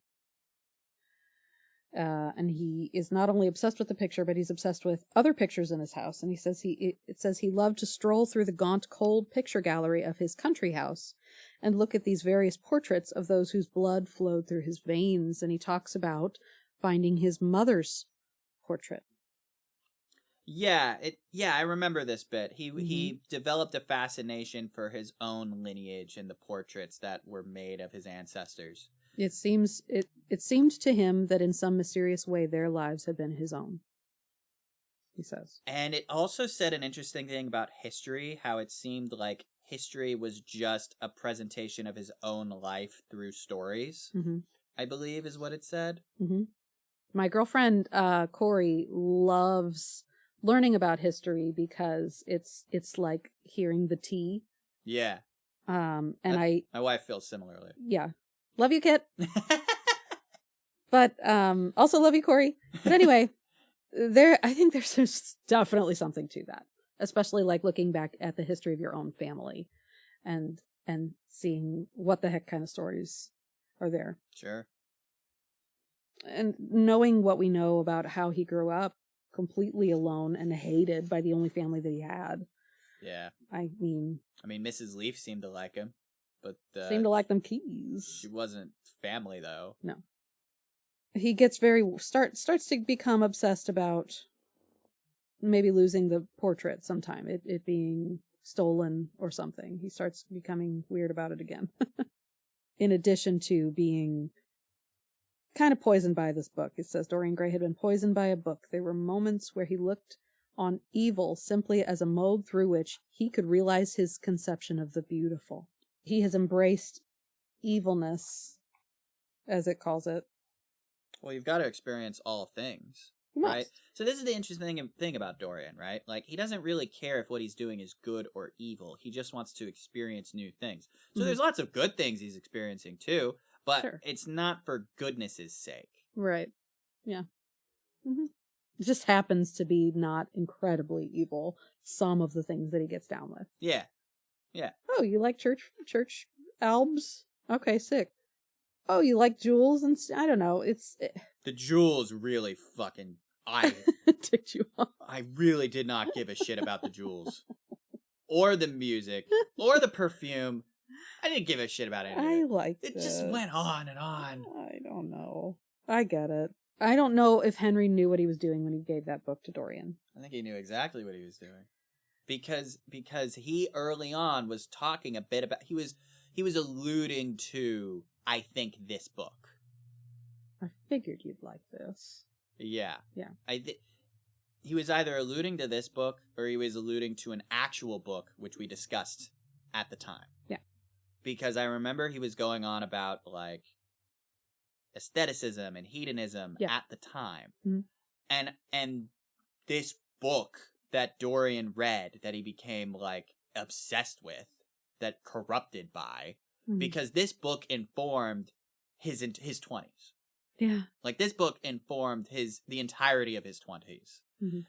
And he is not only obsessed with the picture, but he's obsessed with other pictures in his house. And he says it says he loved to stroll through the gaunt, cold picture gallery of his country house and look at these various portraits of those whose blood flowed through his veins. And he talks about finding his mother's portrait. Yeah, I remember this bit. He developed a fascination for his own lineage and the portraits that were made of his ancestors. It seemed to him that in some mysterious way their lives had been his own, he says. And it also said an interesting thing about history, how it seemed like history was just a presentation of his own life through stories, I believe is what it said. My girlfriend, Corey, loves learning about history because it's like hearing the tea. Yeah. My wife feels similarly. Yeah. Love you, Kit. But also love you, Corey. But anyway, I think there's definitely something to that, especially like looking back at the history of your own family and seeing what the heck kind of stories are there. Sure. And knowing what we know about how he grew up completely alone and hated by the only family that he had. Yeah. I mean, Mrs. Leaf seemed to like him, but seemed to like them keys. She wasn't family though. No. He gets starts to become obsessed about maybe losing the portrait sometime, it being stolen or something. He starts becoming weird about it again. In addition to being kind of poisoned by this book. It says Dorian Gray had been poisoned by a book. There were moments where he looked on evil simply as a mode through which he could realize his conception of the beautiful. He has embraced evilness, as it calls it. Well, you've got to experience all things, right? So this is the interesting thing about Dorian, right? Like, he doesn't really care if what he's doing is good or evil. He just wants to experience new things. So there's lots of good things he's experiencing too, but it's not for goodness's sake. Right. Yeah. It just happens to be not incredibly evil, some of the things that he gets down with. Yeah. Yeah. Oh, you like church albs? Okay, sick. Oh, you like jewels? And I don't know. The jewels really fucking... ticked you off. I really did not give a shit about the jewels. Or the music. Or the perfume. I didn't give a shit about any of it. I liked it. It just went on and on. I don't know. I get it. I don't know if Henry knew what he was doing when he gave that book to Dorian. I think he knew exactly what he was doing. Because he early on was talking a bit about... He was alluding to, I think, this book. I figured you'd like this. Yeah. Yeah. he was either alluding to this book or he was alluding to an actual book, which we discussed at the time. Yeah. Because I remember he was going on about, like, aestheticism and hedonism at the time. Mm-hmm. And this book that Dorian read that he became, like, obsessed with, that corrupted by, because this book informed his 20s. Yeah. Like, this book informed the entirety of his 20s. Mm-hmm.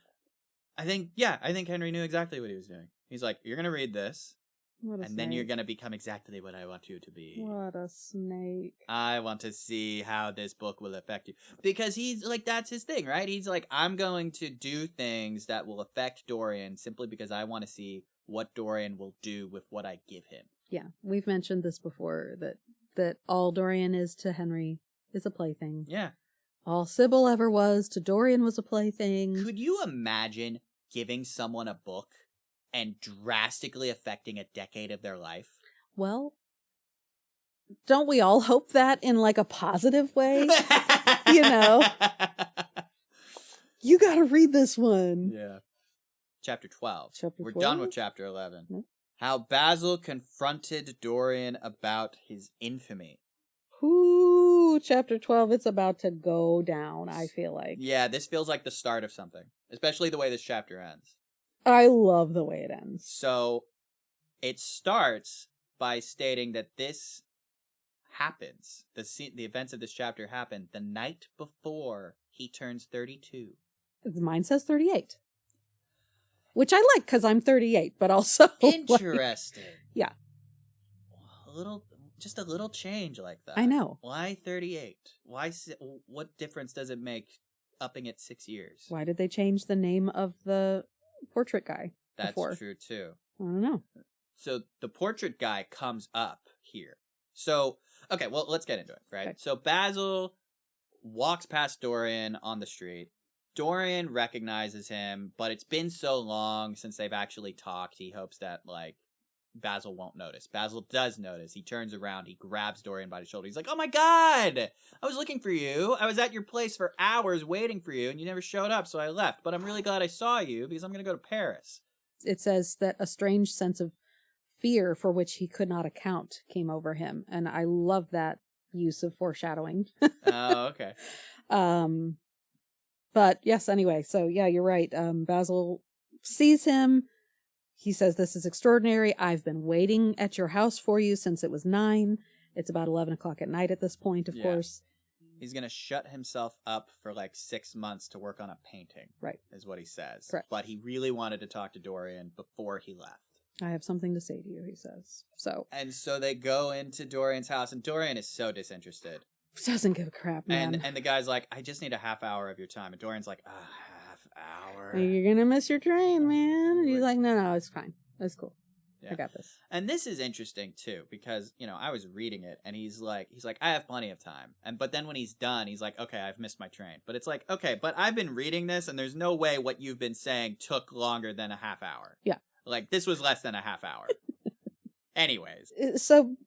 I think Henry knew exactly what he was doing. He's like, you're going to read this, and then you're going to become exactly what I want you to be. What a snake. I want to see how this book will affect you. Because he's, like, that's his thing, right? He's like, I'm going to do things that will affect Dorian simply because I want to see what Dorian will do with what I give him. Yeah, we've mentioned this before, that all Dorian is to Henry is a plaything. Yeah. All Sybil ever was to Dorian was a plaything. Could you imagine giving someone a book and drastically affecting a decade of their life? Well, don't we all hope that in, like, a positive way? You know? You gotta read this one. Yeah. Chapter 12. We're 12? done with chapter 11. No. How Basil confronted Dorian about his infamy. Ooh, chapter 12, it's about to go down, I feel like. Yeah, this feels like the start of something. Especially the way this chapter ends. I love the way it ends. So, it starts by stating that this happens. The events of this chapter happen the night before he turns 32. Mine says 38. Which I like, because I'm 38, but also... Interesting. Like, yeah. Just a little change like that. I know. Why 38? What difference does it make upping it 6 years? Why did they change the name of the portrait guy before? That's true, too. I don't know. So the portrait guy comes up here. So, okay, well, let's get into it, right? Okay. So Basil walks past Dorian on the street. Dorian recognizes him, but it's been so long since they've actually talked, he hopes that, like, Basil won't notice. Basil does notice. He turns around, he grabs Dorian by the shoulder. He's like, oh my god! I was looking for you. I was at your place for hours waiting for you, and you never showed up, so I left. But I'm really glad I saw you, because I'm going to go to Paris. It says that a strange sense of fear for which he could not account came over him, and I love that use of foreshadowing. Oh, okay. But yes, anyway, so yeah, you're right. Basil sees him. He says, this is extraordinary. I've been waiting at your house for you since it was 9. It's about 11 o'clock at night at this point, of course. He's going to shut himself up for like 6 months to work on a painting. Right. Is what he says. Correct. But he really wanted to talk to Dorian before he left. I have something to say to you, he says. And so they go into Dorian's house, and Dorian is so disinterested. Doesn't give a crap, man. And the guy's like, I just need a half hour of your time. And Dorian's like, half hour? You're going to miss your train, man. And he's like, no, it's fine. It's cool. Yeah. I got this. And this is interesting, too, because, I was reading it, and he's like, I have plenty of time. But then when he's done, he's like, okay, I've missed my train. But it's like, okay, but I've been reading this, and there's no way what you've been saying took longer than a half hour. Yeah. Like, this was less than a half hour. Anyways. So,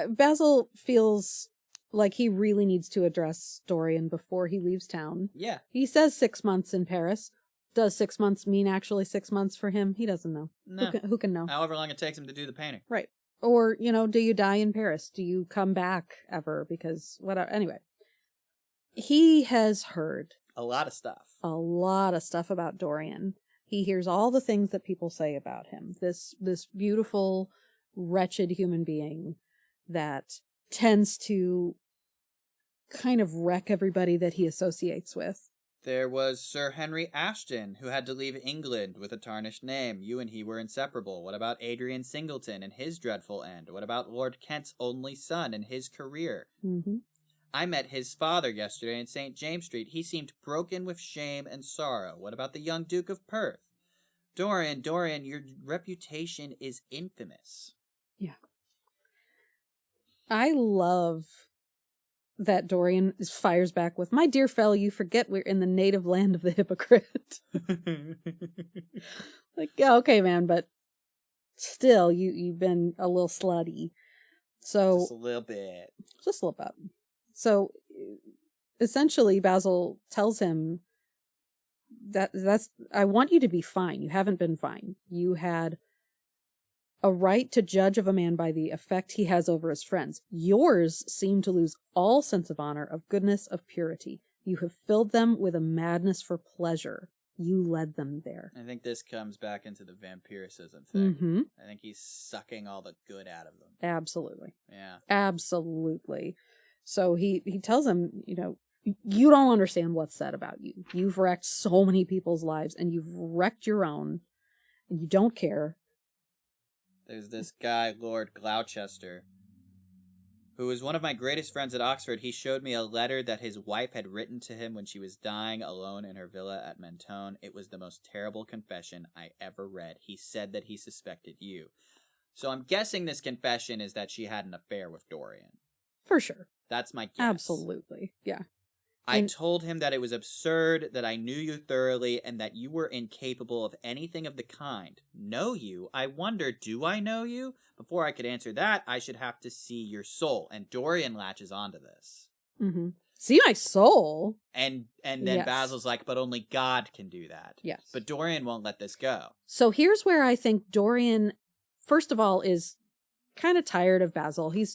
Basil feels like he really needs to address Dorian before he leaves town. Yeah. He says 6 months in Paris. Does 6 months mean actually 6 months for him? He doesn't know. No. Who can know? However long it takes him to do the painting. Right. Or, do you die in Paris? Do you come back ever? Because whatever. Anyway. He has heard a lot of stuff. A lot of stuff about Dorian. He hears all the things that people say about him. This beautiful, wretched human being that tends to kind of wreck everybody that he associates with. There was Sir Henry Ashton, who had to leave England with a tarnished name. You and he were inseparable. What about Adrian Singleton and his dreadful end? What about Lord Kent's only son and his career? Mm-hmm. I met his father yesterday in St. James Street. He seemed broken with shame and sorrow. What about the young Duke of Perth? Dorian, your reputation is infamous. Yeah. I love that Dorian fires back with, my dear fellow, you forget we're in the native land of the hypocrite. Like, yeah, okay, man, but still, you've been a little slutty. So just a little bit. Just a little bit. So, essentially, Basil tells him that's I want you to be fine. You haven't been fine. You had a right to judge of a man by the effect he has over his friends. Yours seem to lose all sense of honor, of goodness, of purity. You have filled them with a madness for pleasure. You led them there. I think this comes back into the vampirism thing. Mm-hmm. I think he's sucking all the good out of them. Absolutely. Yeah. Absolutely. So he tells him, you don't understand what's said about you. You've wrecked so many people's lives, and you've wrecked your own, and you don't care. There's this guy, Lord Gloucester, who was one of my greatest friends at Oxford. He showed me a letter that his wife had written to him when she was dying alone in her villa at Mentone. It was the most terrible confession I ever read. He said that he suspected you. So I'm guessing this confession is that she had an affair with Dorian. For sure. That's my guess. Absolutely. Yeah. I told him that it was absurd, that I knew you thoroughly, and that you were incapable of anything of the kind. Know you? I wonder, do I know you? Before I could answer that, I should have to see your soul. And Dorian latches onto this. Mm-hmm. See my soul? And then yes. Basil's like, but only God can do that. Yes. But Dorian won't let this go. So here's where I think Dorian, first of all, is kind of tired of Basil. He's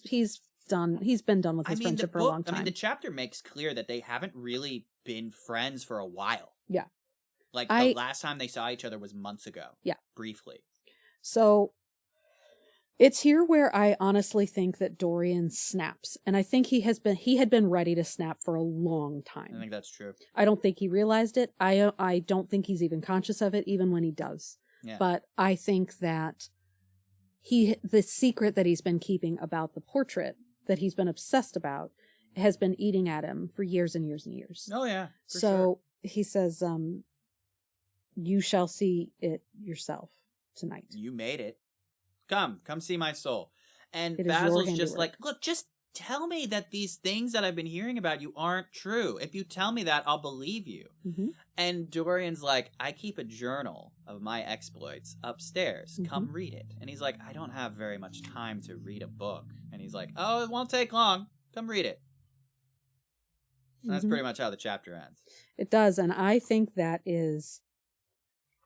been done with his friendship for a long time. The chapter makes clear that they haven't really been friends for a while. Yeah. Like, the last time they saw each other was months ago. Yeah. Briefly. So, it's here where I honestly think that Dorian snaps. And I think he had been ready to snap for a long time. I think that's true. I don't think he realized it. I don't think he's even conscious of it, even when he does. Yeah. But I think that the secret that he's been keeping about the portrait that he's been obsessed about has been eating at him for years and years and years. Oh, yeah. So he says, you shall see it yourself tonight. You made it. Come see my soul. And It Basil's just like, look, just tell me that these things that I've been hearing about you aren't true. If you tell me that, I'll believe you. Mm-hmm. And Dorian's like, I keep a journal of my exploits upstairs. Mm-hmm. Come read it. And he's like, I don't have very much time to read a book. And he's like, oh, it won't take long. Come read it. And that's pretty much how the chapter ends. It does, and I think that is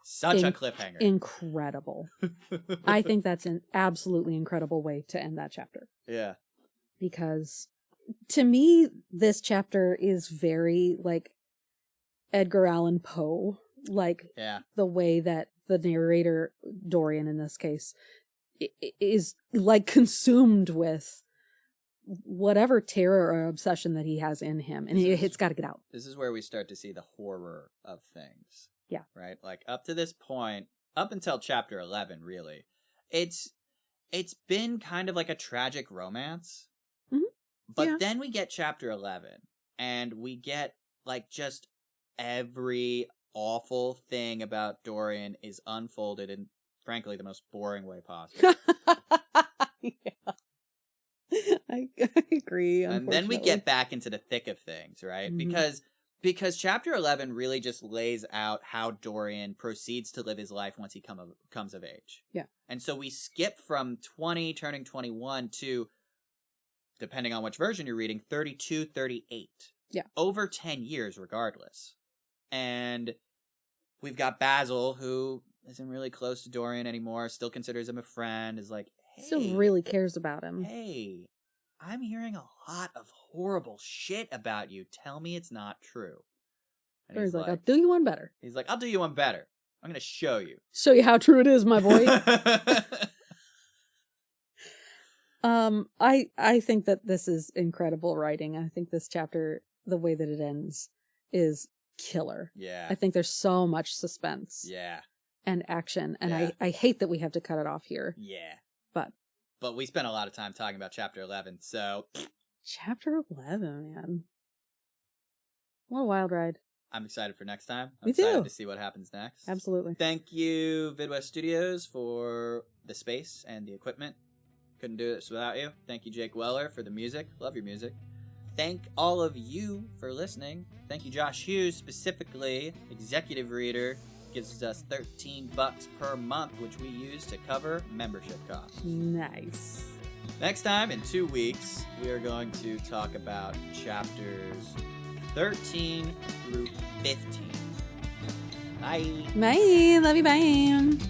such a cliffhanger. Incredible. I think that's an absolutely incredible way to end that chapter. Yeah. Because to me, this chapter is very like Edgar Allan Poe, like the way that the narrator, Dorian in this case, is like consumed with whatever terror or obsession that he has in him, and it's got to get out. This is where we start to see the horror of things. Yeah. Right? Like, up to this point, up until chapter 11, really, it's been kind of like a tragic romance. Mm-hmm. But then we get chapter 11, and we get, like, just every awful thing about Dorian is unfolded in, frankly, the most boring way possible. I agree. And then we get back into the thick of things, right? Mm-hmm. Because chapter 11 really just lays out how Dorian proceeds to live his life once he comes of age. Yeah. And so we skip from 20 turning 21 to, depending on which version you're reading, 32, 38. Yeah. Over 10 years regardless. And we've got Basil, who isn't really close to Dorian anymore, still considers him a friend, is like, hey, still really cares about him. Hey, I'm hearing a lot of horrible shit about you. Tell me it's not true. And he's like, I'll do you one better. He's like, I'll do you one better. I'm going to show you. Show you how true it is, my boy. I think that this is incredible writing. I think this chapter, the way that it ends, is killer. Yeah. I think there's so much suspense. Yeah. And action. And I hate that we have to cut it off here. Yeah. But we spent a lot of time talking about chapter 11, so... Chapter 11, man. What a wild ride. I'm excited for next time. I'm excited to see what happens next. Absolutely. Thank you, Vidwest Studios, for the space and the equipment. Couldn't do this without you. Thank you, Jake Weller, for the music. Love your music. Thank all of you for listening. Thank you, Josh Hughes, specifically, executive reader. Gives us $13 per month, which we use to cover membership costs. Nice. Next time, in 2 weeks, we are going to talk about chapters 13 through 15. Bye. Bye. Love you. Bye.